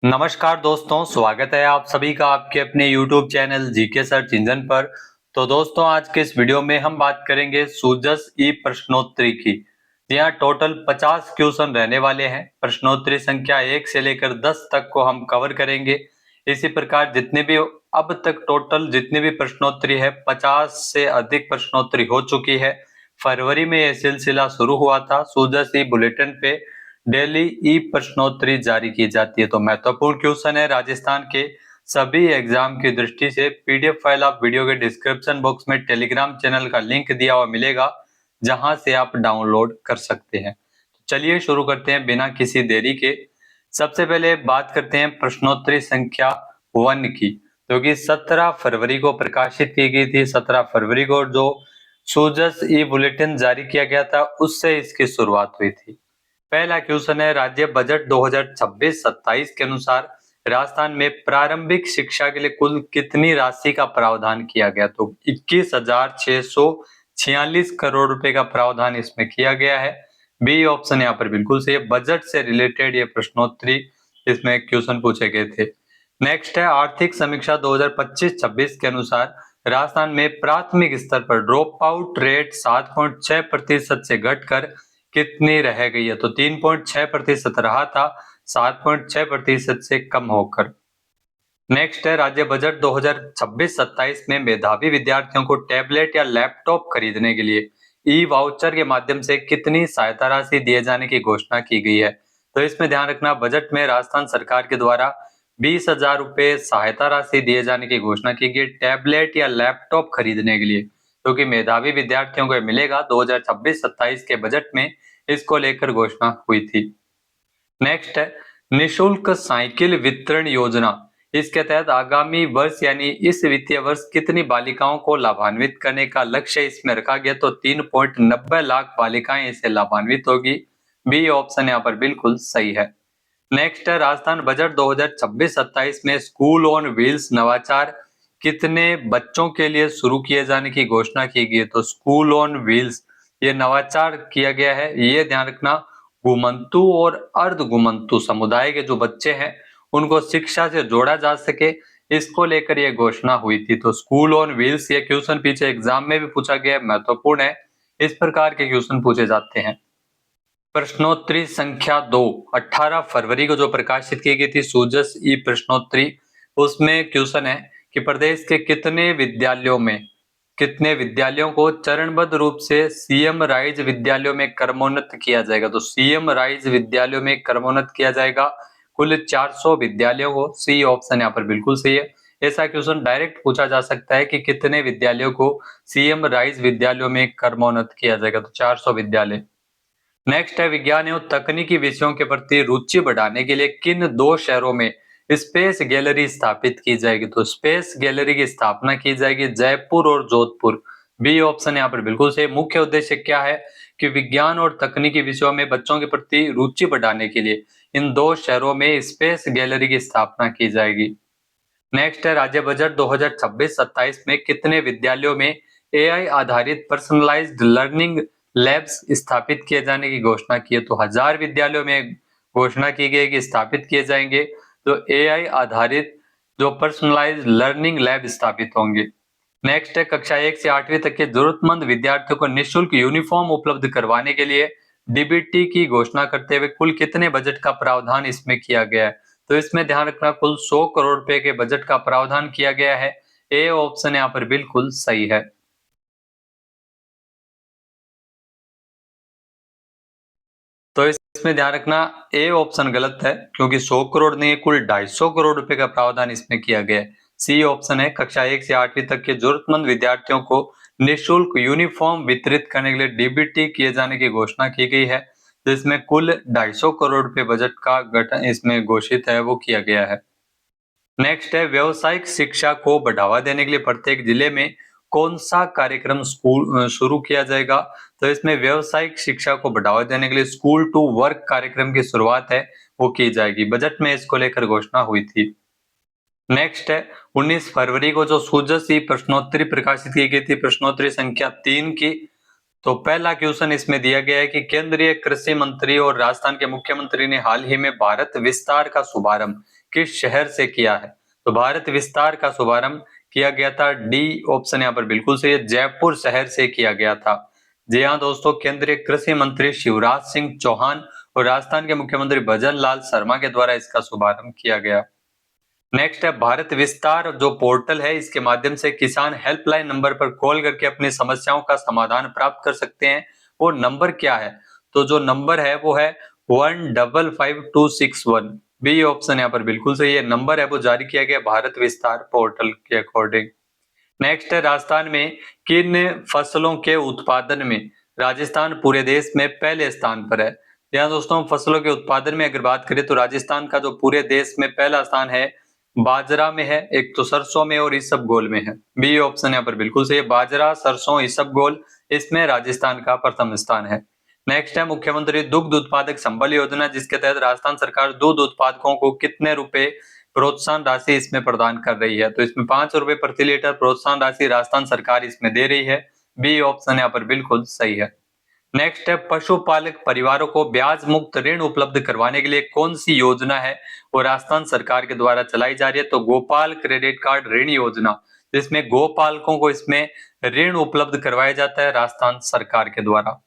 नमस्कार दोस्तों, स्वागत है आप सभी का आपके अपने YouTube channel GK search engine पर। तो दोस्तों, आज के इस वीडियो में हम बात करेंगे सूजस ई प्रश्नोत्तरी की। जी हाँ, टोटल 50 क्वेश्चन रहने वाले हैं। प्रश्नोत्तरी संख्या 1 से लेकर 10 तक को हम कवर करेंगे। इसी प्रकार जितने भी अब तक टोटल जितने भी प्रश्नोत्तरी है, 50 से अधिक प्रश्नोत्तरी हो चुकी है। फरवरी में यह सिलसिला शुरू हुआ था। सूजस ई बुलेटिन पे डेली ई प्रश्नोत्तरी जारी की जाती है। तो महत्वपूर्ण क्वेश्चन है राजस्थान के सभी एग्जाम की दृष्टि से। पीडीएफ फाइल आप वीडियो के डिस्क्रिप्शन बॉक्स में टेलीग्राम चैनल का लिंक दिया हुआ मिलेगा, जहां से आप डाउनलोड कर सकते हैं। तो चलिए शुरू करते हैं बिना किसी देरी के। सबसे पहले बात करते हैं प्रश्नोत्तरी संख्या 1 की, जो कि 17 फरवरी को प्रकाशित की गई थी। 17 फरवरी को जो सूजस ई बुलेटिन जारी किया गया था, उससे इसकी शुरुआत हुई थी। पहला क्वेश्चन है, राज्य बजट 2026-27 के अनुसार राजस्थान में प्रारंभिक शिक्षा के लिए कुल कितनी राशि का प्रावधान किया गया? तो 21,646 करोड़ रुपए का प्रावधान इसमें किया गया है। बी ऑप्शन यहाँ पर बिल्कुल सही है। बजट से रिलेटेड ये प्रश्नोत्तरी इसमें क्वेश्चन पूछे गए थे। नेक्स्ट है, आर्थिक समीक्षा 2025-26 के अनुसार राजस्थान में प्राथमिक स्तर पर ड्रॉप आउट रेट 7.6% से घटकर कितनी रह गई है? तो 3.6% रहा था, 7.6% से कम होकर। नेक्स्ट है, राज्य बजट 2026-27 में मेधावी विद्यार्थियों को टैबलेट या लैपटॉप खरीदने के लिए ई वाउचर के माध्यम से कितनी सहायता राशि दिए जाने की घोषणा की गई है? तो इसमें ध्यान रखना, बजट में राजस्थान सरकार के द्वारा 20,000 रुपए सहायता राशि दिए जाने की घोषणा की गई टैबलेट या लैपटॉप खरीदने के लिए, क्योंकि मेधावी विद्यार्थियों को मिलेगा। 2026-27 के बजट में इसको लेकर घोषणा हुई थी। नेक्स्ट है, निशुल्क साइकिल वितरण योजना। इसके तहत आगामी वर्ष यानी इस वित्तीय वर्ष कितनी बालिकाओं को लाभान्वित करने का लक्ष्य इसमें रखा गया? तो 3.90 लाख बालिकाएं इससे लाभान्वित होगी। बी ऑप्शन यहाँ पर बिल्कुल सही है। नेक्स्ट है, राजस्थान बजट 2026-27 में स्कूल ऑन व्हील्स नवाचार कितने बच्चों के लिए शुरू किए जाने की घोषणा की गई है? तो स्कूल ऑन व्हील्स ये नवाचार किया गया है। ये ध्यान रखना, घुमंतु और अर्ध घुमंतु समुदाय के जो बच्चे हैं, उनको शिक्षा से जोड़ा जा सके, इसको लेकर ये घोषणा हुई थी। तो स्कूल ऑन व्हील्स ये क्वेश्चन पीछे एग्जाम में भी पूछा गया है, महत्वपूर्ण है। इस प्रकार के क्वेश्चन पूछे जाते हैं। प्रश्नोत्तरी संख्या 2 18 फरवरी को जो प्रकाशित की गई थी सूजस ई प्रश्नोत्तरी, उसमें क्वेश्चन है कि प्रदेश के कितने विद्यालयों को चरणबद्ध रूप से सीएम राइज विद्यालयों में क्रमोन्नत किया जाएगा? तो सीएम राइज विद्यालयों में क्रमोन्नत किया जाएगा कुल 400 विद्यालयों को। सी ऑप्शन यहाँ पर बिल्कुल सही है। ऐसा क्वेश्चन डायरेक्ट पूछा जा सकता है कि कितने विद्यालयों को सीएम राइज विद्यालयों में क्रमोन्नत किया जाएगा? तो 400 विद्यालय। नेक्स्ट है, विज्ञान एवं तकनीकी विषयों के प्रति रुचि बढ़ाने के लिए किन दो शहरों में स्पेस गैलरी स्थापित की जाएगी? तो स्पेस गैलरी की स्थापना की जाएगी जयपुर और जोधपुर। बी ऑप्शन यहाँ पर बिल्कुल सही। मुख्य उद्देश्य क्या है कि विज्ञान और तकनीकी विषयों में बच्चों के प्रति रुचि बढ़ाने के लिए इन दो शहरों में स्पेस गैलरी की स्थापना की जाएगी। नेक्स्ट है, राज्य बजट 2026-27 में कितने विद्यालयों में एआई आधारित पर्सनलाइज्ड लर्निंग लैब्स स्थापित किए जाने की घोषणा की है? तो 1000 विद्यालयों में घोषणा की गई कि स्थापित किए जाएंगे तो एआई आधारित जो पर्सनलाइज्ड लर्निंग लैब स्थापित होंगे। नेक्स्ट है, कक्षा 1 से 8वीं तक के जरूरतमंद विद्यार्थियों को निःशुल्क यूनिफॉर्म उपलब्ध करवाने के लिए डीबीटी की घोषणा करते हुए कुल कितने बजट का प्रावधान इसमें किया गया है? तो इसमें ध्यान रखना, कुल 100 करोड़ रुपए के बजट का प्रावधान किया गया है। ए ऑप्शन यहाँ पर बिल्कुल सही है। तो इसमें ध्यान रखना, ए ऑप्शन गलत है, क्योंकि 100 करोड़ नहीं है, कुल 250 करोड़ रुपए का प्रावधान इसमें किया गया है। सी ऑप्शन है, कक्षा 1 से 8वीं तक के जरूरतमंद विद्यार्थियों को निःशुल्क यूनिफॉर्म वितरित करने के लिए डीबीटी किए जाने की घोषणा की गई है, जिसमें कुल 250 करोड़ रुपए बजट का गठन इसमें घोषित है, वो किया गया है। नेक्स्ट है, व्यावसायिक शिक्षा को बढ़ावा देने के लिए प्रत्येक जिले में कौन सा कार्यक्रम स्कूल शुरू किया जाएगा? तो इसमें व्यावसायिक शिक्षा को बढ़ावा देने के लिए स्कूल टू वर्क कार्यक्रम की शुरुआत है, वो की जाएगी। बजट में इसको लेकर घोषणा हुई थी। नेक्स्ट है, 19 फरवरी को जो सूजस ई प्रश्नोत्तरी प्रकाशित की गई थी, प्रश्नोत्तरी संख्या 3 की, तो पहला क्वेश्चन इसमें दिया गया है कि केंद्रीय कृषि मंत्री और राजस्थान के मुख्यमंत्री ने हाल ही में भारत विस्तार का शुभारंभ किस शहर से किया है? तो भारत विस्तार का शुभारंभ किया गया था, डी ऑप्शन यहाँ पर बिल्कुल सही है, जयपुर शहर से किया गया था। जी हाँ दोस्तों, केंद्रीय कृषि मंत्री शिवराज सिंह चौहान और राजस्थान के मुख्यमंत्री भजन लाल शर्मा के द्वारा इसका शुभारंभ किया गया। नेक्स्ट है भारत विस्तार जो पोर्टल है, इसके माध्यम से किसान हेल्पलाइन नंबर पर कॉल करके अपनी समस्याओं का समाधान प्राप्त कर सकते हैं। वो नंबर क्या है? तो जो नंबर है वो है 155261। बी ऑप्शन यहाँ पर बिल्कुल सही है, नंबर है वो जारी किया गया भारत विस्तार पोर्टल के अकॉर्डिंग। नेक्स्ट है राजस्थान में किन फसलों के उत्पादन में राजस्थान पूरे देश में पहले स्थान पर है? यहाँ दोस्तों फसलों के उत्पादन में अगर बात करें तो राजस्थान का जो पूरे देश में पहला स्थान है बाजरा में है, एक तो सरसों में और इसबगोल में है। बी ऑप्शन यहाँ पर बिल्कुल सही है, बाजरा, सरसों, इसबगोल, इसमें राजस्थान का प्रथम स्थान है। नेक्स्ट है मुख्यमंत्री दुग्ध उत्पादक संबल योजना, जिसके तहत राजस्थान सरकार दूध उत्पादकों को कितने रुपए प्रोत्साहन राशि इसमें प्रदान कर रही है? तो इसमें 5 रुपए प्रति लीटर प्रोत्साहन राशि राजस्थान सरकार इसमें दे रही है। बी ऑप्शन यहाँ पर बिल्कुल सही है। नेक्स्ट है पशुपालक परिवारों को ब्याज मुक्त ऋण उपलब्ध करवाने के लिए कौन सी योजना है वो राजस्थान सरकार के द्वारा चलाई जा रही है? तो गोपाल क्रेडिट कार्ड ऋण योजना, जिसमें गोपालकों को इसमें ऋण उपलब्ध करवाया जाता है राजस्थान सरकार के द्वारा।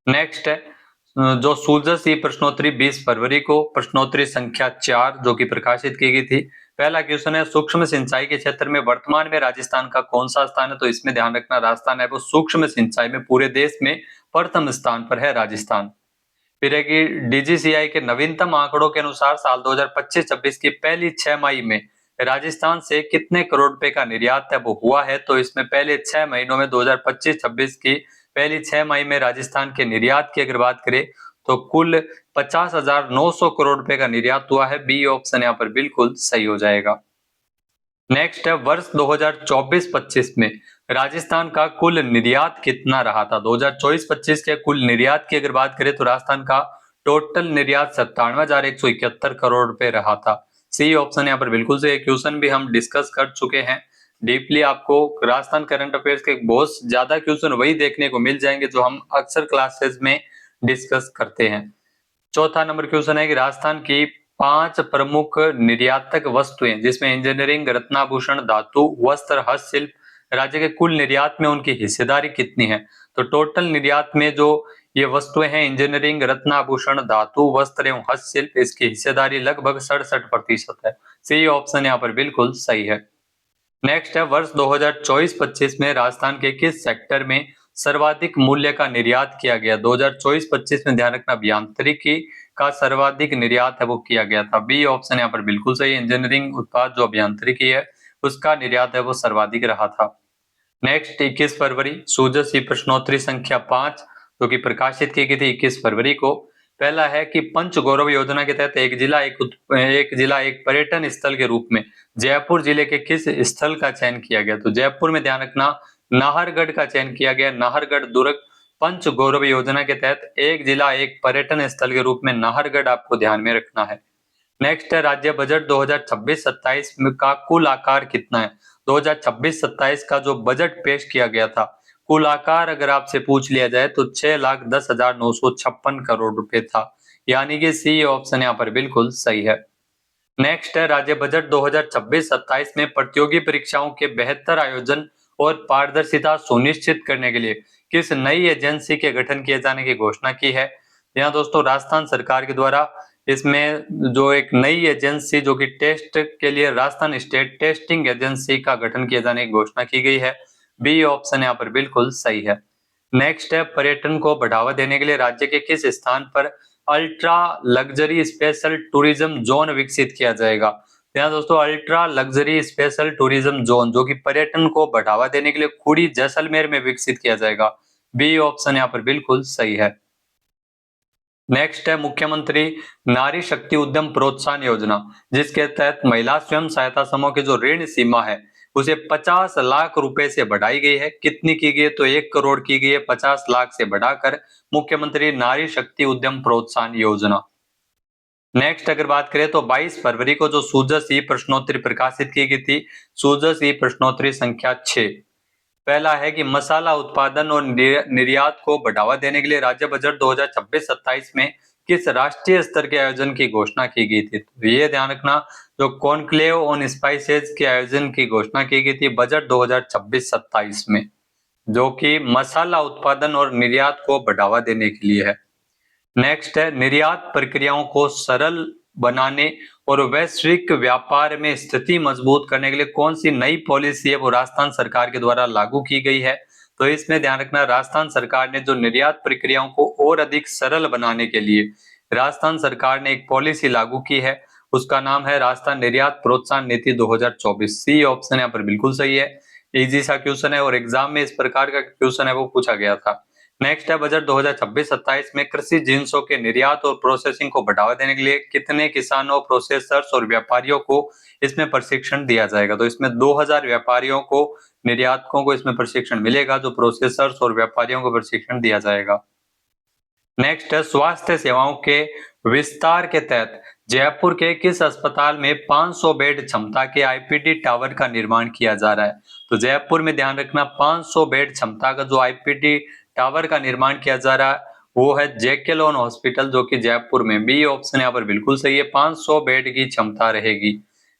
नेक्स्ट है जो सूजस ई प्रश्नोत्तरी 20 फरवरी को प्रश्नोत्तरी संख्या 4 जो कि प्रकाशित की गई थी। पहला क्वेश्चन है सूक्ष्म सिंचाई के क्षेत्र में वर्तमान में राजस्थान का कौन सा स्थान है? तो इसमें ध्यान रखना राजस्थान है वो सूक्ष्म सिंचाई में पूरे देश में प्रथम स्थान पर है राजस्थान। फिर है कि डीजीसीआई के नवीनतम आंकड़ों के अनुसार साल 2025-26 की पहली 6 मई में राजस्थान से कितने करोड़ रुपए का निर्यात है वो हुआ है? तो इसमें पहले 6 महीनों में 2025-26 की पहली 6 मई में राजस्थान के निर्यात की अगर बात करें तो कुल 50,900 करोड़ रुपए का निर्यात हुआ है। बी ऑप्शन यहाँ पर बिल्कुल सही हो जाएगा। नेक्स्ट है वर्ष 2024-25 में राजस्थान का कुल निर्यात कितना रहा था? 2024-25 के कुल निर्यात की अगर बात करें तो राजस्थान का टोटल निर्यात 97,171 करोड़ रुपए रहा था। सी ऑप्शन यहाँ पर बिल्कुल से क्वेश्चन भी हम डिस्कस कर चुके हैं डीपली। आपको राजस्थान करंट अफेयर्स के बहुत ज्यादा क्वेश्चन वही देखने को मिल जाएंगे जो हम अक्सर क्लासेस में डिस्कस करते हैं। चौथा नंबर क्वेश्चन है कि राजस्थान की 5 प्रमुख निर्यातक वस्तुएं जिसमें इंजीनियरिंग, रत्नाभूषण, धातु, वस्त्र, हस्तशिल्प, राज्य के कुल निर्यात में उनकी हिस्सेदारी कितनी है? तो टोटल निर्यात में जो ये वस्तुएं हैं इंजीनियरिंग, रत्नाभूषण, धातु, वस्त्र एवं हस्तशिल्प, इसकी हिस्सेदारी लगभग 67% है। सी ऑप्शन यहाँ पर बिल्कुल सही है। नेक्स्ट है वर्ष 2024-25 में राजस्थान के किस सेक्टर में सर्वाधिक मूल्य का निर्यात किया गया? 2024-25 में ध्यान रखना अभियांत्रिकी का सर्वाधिक निर्यात है वो किया गया था। बी ऑप्शन यहाँ पर बिल्कुल सही, इंजीनियरिंग उत्पाद जो अभियांत्रिकी है उसका निर्यात है वो सर्वाधिक रहा था। नेक्स्ट 21 फरवरी सूजस ई प्रश्नोत्तरी संख्या 5 जो कि प्रकाशित की गई थी 21 फरवरी को। पहला है कि पंच गौरव योजना के तहत एक जिला एक पर्यटन स्थल के रूप में जयपुर जिले के किस स्थल का चयन किया गया? तो जयपुर में ध्यान रखना नाहरगढ़ का चयन किया गया। नाहरगढ़ दुर्ग पंच गौरव योजना के तहत एक जिला एक पर्यटन स्थल के रूप में नाहरगढ़ आपको ध्यान में रखना है। नेक्स्ट है राज्य बजट 2026-27 का कुल आकार कितना है? 2026-27 का जो बजट पेश किया गया था कुल आकार अगर आपसे पूछ लिया जाए तो 6,10,956 करोड़ रुपए था, यानी कि सी ऑप्शन यहाँ पर बिल्कुल सही है। नेक्स्ट है राज्य बजट 2026-27 में प्रतियोगी परीक्षाओं के बेहतर आयोजन और पारदर्शिता सुनिश्चित करने के लिए किस नई एजेंसी के गठन किए जाने की घोषणा की है? यहाँ दोस्तों राजस्थान सरकार के द्वारा इसमें जो एक नई एजेंसी जो कि टेस्ट के लिए राजस्थान स्टेट टेस्टिंग एजेंसी का गठन किए जाने की घोषणा की गई है। बी ऑप्शन यहाँ पर बिल्कुल सही है। नेक्स्ट है पर्यटन को बढ़ावा देने के लिए राज्य के किस स्थान पर ultra luxury special tourism zone विकसित किया जाएगा? यहाँ दोस्तों ultra luxury special tourism zone जो कि पर्यटन को बढ़ावा देने के लिए खुड़ी जैसलमेर में विकसित किया जाएगा। बी ऑप्शन यहाँ पर बिल्कुल सही है। नेक्स्ट है मुख्यमंत्री नारी शक्ति उद्यम प्रोत्साहन योजना, जिसके तहत महिला स्वयं सहायता समूह की जो ऋण सीमा है उसे 50 लाख रुपए से बढ़ाई गई है। कितनी की गई है? तो 1 करोड़ की गई है, 50 लाख से बढ़ाकर मुख्यमंत्री नारी शक्ति उद्यम प्रोत्साहन योजना। नेक्स्ट अगर बात करें तो 22 फरवरी को जो सूजस ई प्रश्नोत्तरी प्रकाशित की गई थी सूजस ई प्रश्नोत्तरी संख्या 6। पहला है कि मसाला उत्पादन और निर्यात को बढ़ावा देने के लिए राज्य बजट 2026-27 में किस राष्ट्रीय स्तर के आयोजन की घोषणा की गई थी। तो ये ध्यान रखना, जो कॉन्क्लेव ऑन स्पाइसेज के आयोजन की घोषणा की गई थी बजट 2026-27 में, जो कि मसाला उत्पादन और निर्यात को बढ़ावा देने के लिए है। नेक्स्ट है, निर्यात प्रक्रियाओं को सरल बनाने और वैश्विक व्यापार में स्थिति मजबूत करने के लिए कौन सी नई पॉलिसी है वो राजस्थान सरकार के द्वारा लागू की गई है। तो इसमें ध्यान रखना, राजस्थान सरकार ने जो निर्यात प्रक्रियाओं को और अधिक सरल बनाने के लिए राजस्थान सरकार ने एक पॉलिसी लागू की है, उसका नाम है राजस्थान निर्यात प्रोत्साहन नीति 2024। सी ऑप्शन यहाँ पर बिल्कुल सही है। इजी सा क्वेश्चन है और एग्जाम में इस प्रकार का क्वेश्चन है वो पूछा गया था। नेक्स्ट है, बजट 2026-27 में कृषि जिंसों के निर्यात और प्रोसेसिंग को बढ़ावा देने के लिए कितने किसानों, प्रोसेसर्स और व्यापारियों को इसमें प्रशिक्षण दिया जाएगा। तो इसमें 2000 व्यापारियों को, निर्यातकों को इसमें प्रशिक्षण मिलेगा, जो प्रोसेसर्स और व्यापारियों को प्रशिक्षण दिया जाएगा। नेक्स्ट है, स्वास्थ्य सेवाओं के विस्तार के तहत जयपुर के किस अस्पताल में 500 बेड क्षमता के आईपीडी टावर का निर्माण किया जा रहा है। तो जयपुर में ध्यान रखना, 500 बेड क्षमता का जो आईपीडी टावर का निर्माण किया जा रहा है वो है जेके लोन हॉस्पिटल, जो कि जयपुर में। बी ऑप्शन यहाँ पर बिल्कुल सही है, 500 बेड की क्षमता रहेगी।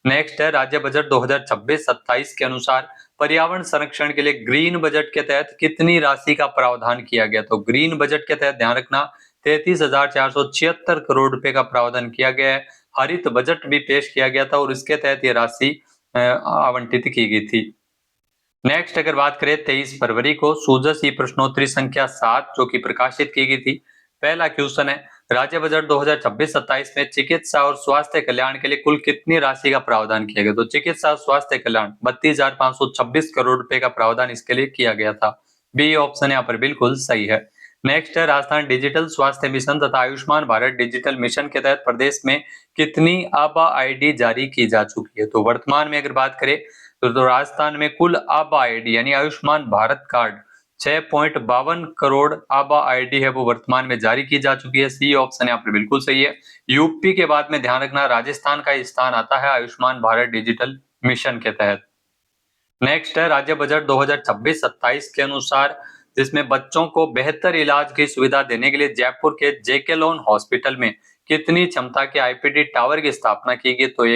नेक्स्ट है, राज्य बजट 2026-27 के अनुसार पर्यावरण संरक्षण के लिए ग्रीन बजट के तहत कितनी राशि का प्रावधान किया गया। तो ग्रीन बजट के तहत ध्यान रखना 33,476 करोड़ रुपए का प्रावधान किया गया है। हरित बजट भी पेश किया गया था और इसके तहत ये राशि आवंटित की गई थी। नेक्स्ट अगर बात करें, 23 फरवरी को सूजस ई प्रश्नोत्तरी संख्या 7 जो कि प्रकाशित की गई थी। पहला क्वेश्चन है, राज्य बजट 2026-27 में चिकित्सा और स्वास्थ्य कल्याण के लिए कुल कितनी राशि का प्रावधान किया गया। तो चिकित्सा और स्वास्थ्य कल्याण 32,526 करोड़ रुपए का प्रावधान इसके लिए किया गया था। बी ऑप्शन यहाँ पर बिल्कुल सही है। नेक्स्ट है, राजस्थान डिजिटल स्वास्थ्य मिशन तथा आयुष्मान भारत डिजिटल मिशन के तहत प्रदेश में कितनी आभा आईडी जारी की जा चुकी है। तो वर्तमान में अगर बात करें तो राजस्थान में कुल आभा आईडी यानी आयुष्मान भारत कार्ड 6.52 करोड़ आभा आईडी है वो वर्तमान में जारी की जा चुकी है। सी ऑप्शन यहाँ पर बिल्कुल सही है। यूपी के बाद में ध्यान रखना राजस्थान का स्थान आता है आयुष्मान भारत डिजिटल मिशन के तहत। नेक्स्ट है, राज्य बजट 2026-27 के अनुसार जिसमें बच्चों को बेहतर इलाज की सुविधा देने के लिए जयपुर के जेके लोन हॉस्पिटल में कितनी क्षमता के आईपीडी टावर की स्थापना की गई। तो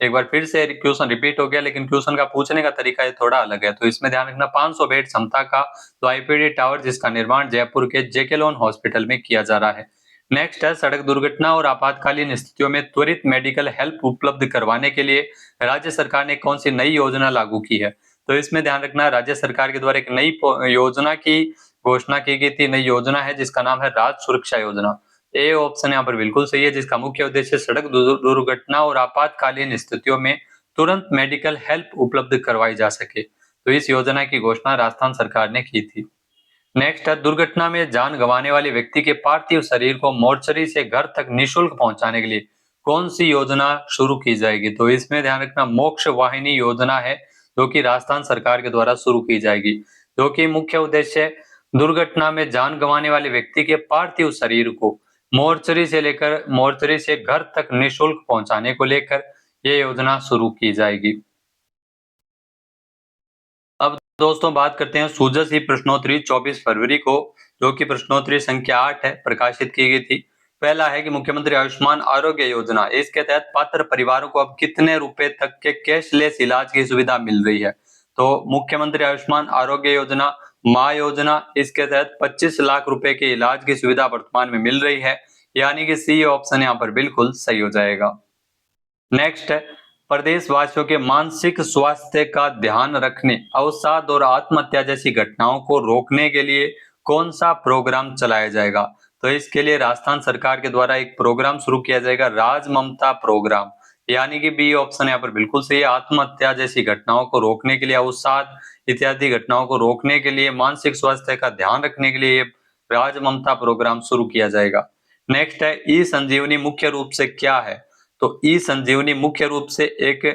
एक बार फिर से क्वेश्चन रिपीट हो गया, लेकिन क्वेश्चन का पूछने का तरीका ये थोड़ा अलग है। तो इसमें ध्यान रखना 500 बेड क्षमता का तो आईपीडी टावर जिसका निर्माण जयपुर के जेके लोन हॉस्पिटल में किया जा रहा है। नेक्स्ट है, सड़क दुर्घटना और आपातकालीन स्थितियों में त्वरित मेडिकल हेल्प उपलब्ध करवाने के लिए राज्य सरकार ने कौन सी नई योजना लागू की है। तो इसमें ध्यान रखना राज्य सरकार के द्वारा एक नई योजना की घोषणा की गई थी। नई योजना है जिसका नाम है राज्य सुरक्षा योजना। ए ऑप्शन यहाँ पर बिल्कुल सही है, जिसका मुख्य उद्देश्य सड़क दुर्घटना और आपातकालीन स्थितियों में तुरंत मेडिकल हेल्प उपलब्ध करवाई जा सके। तो इस योजना की घोषणा राजस्थान सरकार ने की थी। नेक्स्ट है, दुर्घटना में जान गंवाने वाले व्यक्ति के पार्थिव शरीर को मोर्चरी से घर तक निःशुल्क पहुंचाने के लिए कौन सी योजना शुरू की जाएगी। तो इसमें ध्यान रखना मोक्ष वाहिनी योजना है जो कि राजस्थान सरकार के द्वारा शुरू की जाएगी, जो कि मुख्य उद्देश्य दुर्घटना में जान गंवाने वाले व्यक्ति के पार्थिव शरीर को मोर्चरी से घर तक निःशुल्क पहुंचाने को लेकर ये योजना शुरू की जाएगी। अब दोस्तों बात करते हैं सूजस ई प्रश्नोत्तरी 24 फरवरी को, जो कि प्रश्नोत्तरी संख्या 8 है, प्रकाशित की गई थी। पहला है कि मुख्यमंत्री आयुष्मान आरोग्य योजना, इसके तहत पात्र परिवारों को अब कितने रुपए तक के कैशलेस इलाज की सुविधा मिल रही है। तो मुख्यमंत्री आयुष्मान आरोग्य योजना माँ योजना, इसके तहत 25 लाख रुपए के इलाज की सुविधा वर्तमान में मिल रही है, यानी कि सी ऑप्शन यहाँ पर बिल्कुल सही हो जाएगा। नेक्स्ट है, प्रदेशवासियों के मानसिक स्वास्थ्य का ध्यान रखने, अवसाद और आत्महत्या जैसी घटनाओं को रोकने के लिए कौन सा प्रोग्राम चलाया जाएगा। तो इसके लिए राजस्थान सरकार के द्वारा एक प्रोग्राम शुरू किया जाएगा, राज ममता प्रोग्राम, यानी कि बी ऑप्शन यहाँ पर बिल्कुल सही है। आत्महत्या जैसी घटनाओं को रोकने के लिए, अवसाद इत्यादि घटनाओं को रोकने के लिए, मानसिक स्वास्थ्य का ध्यान रखने के लिए राज ममता प्रोग्राम शुरू किया जाएगा। नेक्स्ट है, ई संजीवनी मुख्य रूप से क्या है। तो ई संजीवनी मुख्य रूप से एक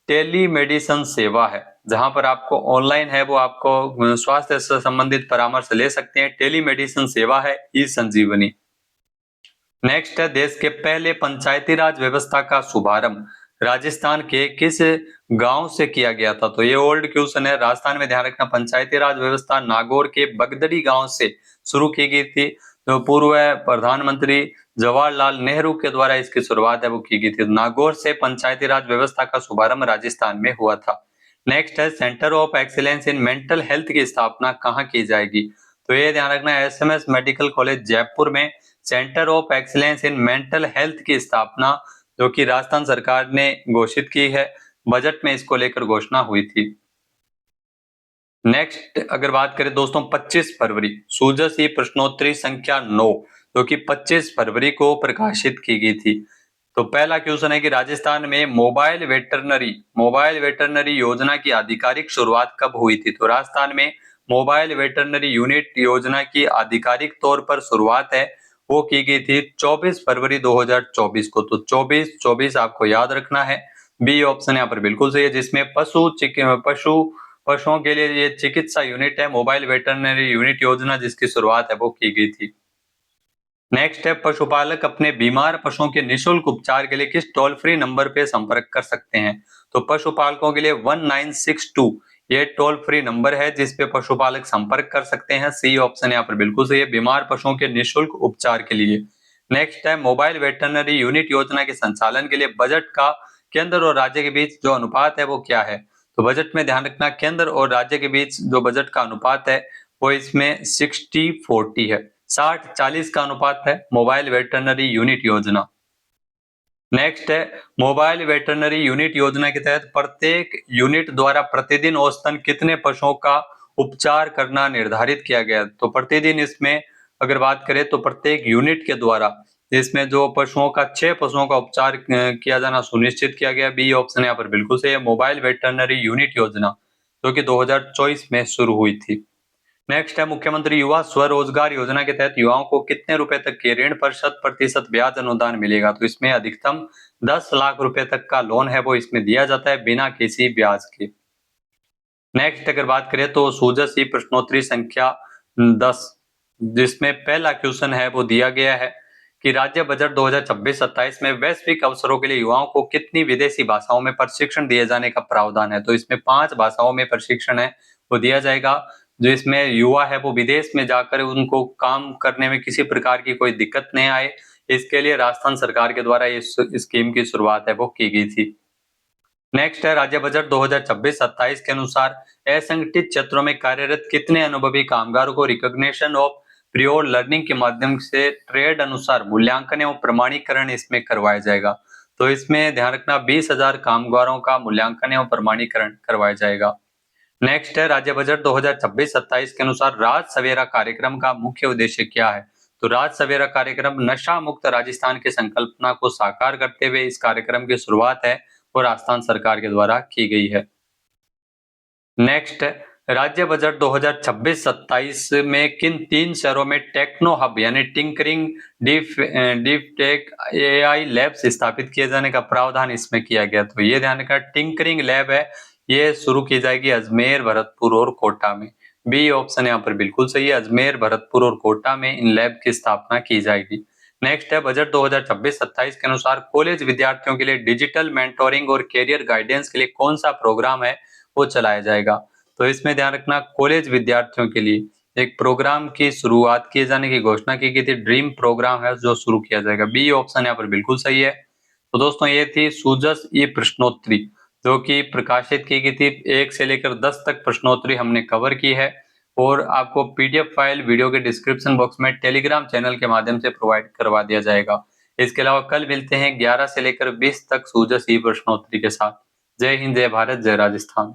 टेलीमेडिसिन सेवा है, जहां पर आपको ऑनलाइन है वो आपको स्वास्थ्य से संबंधित परामर्श ले सकते हैं। टेलीमेडिसिन सेवा है ई संजीवनी। नेक्स्ट है, देश के पहले पंचायती राज व्यवस्था का शुभारंभ राजस्थान के किस गांव से किया गया था? तो ये ओल्ड क्वेश्चन है। राजस्थान में ध्यान रखना पंचायती राज व्यवस्था नागौर के बगदड़ी गांव से शुरू की गई थी। तो पूर्व प्रधानमंत्री जवाहरलाल नेहरू के द्वारा इसकी शुरुआत है वो की गई थी। नागौर से पंचायती राज व्यवस्था का शुभारंभ राजस्थान में हुआ था। नेक्स्ट है centre of excellence in mental health की स्थापना कहाँ की जाएगी? तो ये ध्यान रखना एसएमएस मेडिकल कॉलेज जयपुर में centre of excellence in mental health की स्थापना जो कि राजस्थान सरकार ने घोषित की है। बजट में इसको लेकर घोषणा हुई थी। नेक्स्ट अगर बात करें दोस्तों 25 फरवरी सूजस ई प्रश्नोत्तरी संख्या 9 जो कि 25 फरवरी को प्रकाशित की गई थी। तो पहला क्वेश्चन है कि राजस्थान में मोबाइल वेटरनरी योजना की आधिकारिक शुरुआत कब हुई थी? तो राजस्थान में मोबाइल वेटरनरी यूनिट योजना की आधिकारिक तौर पर शुरुआत है वो की गई थी 24 फरवरी 2024 को। तो 24 आपको याद रखना है। बी ऑप्शन यहाँ पर बिल्कुल सही है, जिसमें पशुओं के लिए ये चिकित्सा यूनिट है मोबाइल वेटरनरी यूनिट योजना जिसकी शुरुआत है वो की गई थी। नेक्स्ट है पशुपालक अपने बीमार पशुओं के निशुल्क उपचार के लिए किस टोल फ्री नंबर पे संपर्क कर सकते हैं? तो पशुपालकों के लिए 1962 ये टोल फ्री नंबर है जिस पे पशुपालक संपर्क कर सकते हैं। सी ऑप्शन यहाँ पर बिल्कुल सही है, बीमार पशुओं के निशुल्क उपचार के लिए। नेक्स्ट है मोबाइल वेटरनरी यूनिट योजना के संचालन के लिए बजट का केंद्र और राज्य के बीच जो अनुपात है वो क्या है? तो बजट में ध्यान रखना केंद्र और राज्य के बीच जो बजट का अनुपात है वो इसमें 60-40 है, 60-40 का अनुपात है मोबाइल वेटरनरी यूनिट योजना। नेक्स्ट है मोबाइल वेटरनरी यूनिट योजना के तहत प्रत्येक यूनिट द्वारा प्रतिदिन औसतन कितने पशुओं का उपचार करना निर्धारित किया गया? तो प्रतिदिन इसमें अगर बात करें तो प्रत्येक यूनिट के द्वारा इसमें जो पशुओं का 6 पशुओं का उपचार किया जाना सुनिश्चित किया गया। बी ऑप्शन यहाँ पर बिल्कुल सही है, मोबाइल वेटरनरी यूनिट योजना जो कि 2024 में शुरू हुई थी। नेक्स्ट है मुख्यमंत्री युवा स्वरोजगार योजना के तहत युवाओं को कितने रुपए तक के ऋण पर 100% ब्याज अनुदान मिलेगा? तो इसमें अधिकतम 10 लाख रुपए तक का लोन है वो इसमें दिया जाता है बिना किसी ब्याज के। नेक्स्ट अगर बात करें तो सूजस ई प्रश्नोत्तरी संख्या 10 जिसमें पहला क्वेश्चन है वो दिया गया है कि राज्य बजट 2026-27 में वैश्विक अवसरों के लिए युवाओं को कितनी विदेशी भाषाओं में प्रशिक्षण दिए जाने का प्रावधान है? तो इसमें 5 भाषाओं में प्रशिक्षण है वो दिया जाएगा। जो इसमें युवा है वो विदेश में जाकर उनको काम करने में किसी प्रकार की कोई दिक्कत नहीं आए, इसके लिए राजस्थान सरकार के द्वारा इस स्कीम की शुरुआत है वो की गई थी। नेक्स्ट है राज्य बजट 2026-27 के अनुसार असंगठित क्षेत्रों में कार्यरत कितने अनुभवी कामगारों को रिकॉग्निशन ऑफ प्रियोर लर्निंग के माध्यम से ट्रेड अनुसार मूल्यांकन एवं प्रमाणीकरण इसमें करवाया जाएगा? तो इसमें ध्यान रखना 20,000 कामगारों का मूल्यांकन एवं प्रमाणीकरण करवाया जाएगा। नेक्स्ट है राज्य बजट 2026-27 के अनुसार राज सवेरा कार्यक्रम का मुख्य उद्देश्य क्या है? तो राज सवेरा कार्यक्रम नशा मुक्त राजस्थान की संकल्पना को साकार करते हुए इस कार्यक्रम की शुरुआत है वो राजस्थान सरकार के द्वारा की गई है। नेक्स्ट राज्य बजट 2026-27 में किन 3 शहरों में टेक्नो हब यानी tinkering deep tech AI labs स्थापित किए जाने का प्रावधान इसमें किया गया? तो ये ध्यान रखना टिंकरिंग लैब है ये शुरू की जाएगी अजमेर, भरतपुर और कोटा में। बी ऑप्शन यहाँ पर बिल्कुल सही है, अजमेर, भरतपुर और कोटा में इन लैब की स्थापना की जाएगी। नेक्स्ट है बजट 2026-27 के अनुसार कॉलेज विद्यार्थियों के लिए डिजिटल मेंटोरिंग और कैरियर गाइडेंस के लिए कौन सा प्रोग्राम है वो चलाया जाएगा? तो इसमें ध्यान रखना कॉलेज विद्यार्थियों के लिए एक प्रोग्राम की शुरुआत किए जाने की घोषणा की गई थी, ड्रीम प्रोग्राम है जो शुरू किया जाएगा। बी ऑप्शन यहाँ पर बिल्कुल सही है। तो दोस्तों ये थी सूजस ई प्रश्नोत्तरी जो कि प्रकाशित की गई थी। 1 से लेकर 10 तक प्रश्नोत्तरी हमने कवर की है और आपको पीडीएफ फाइल वीडियो के डिस्क्रिप्शन बॉक्स में टेलीग्राम चैनल के माध्यम से प्रोवाइड करवा दिया जाएगा। इसके अलावा कल मिलते हैं 11 से लेकर 20 तक सूजस ई प्रश्नोत्तरी के साथ। जय हिंद, जय भारत, जय राजस्थान।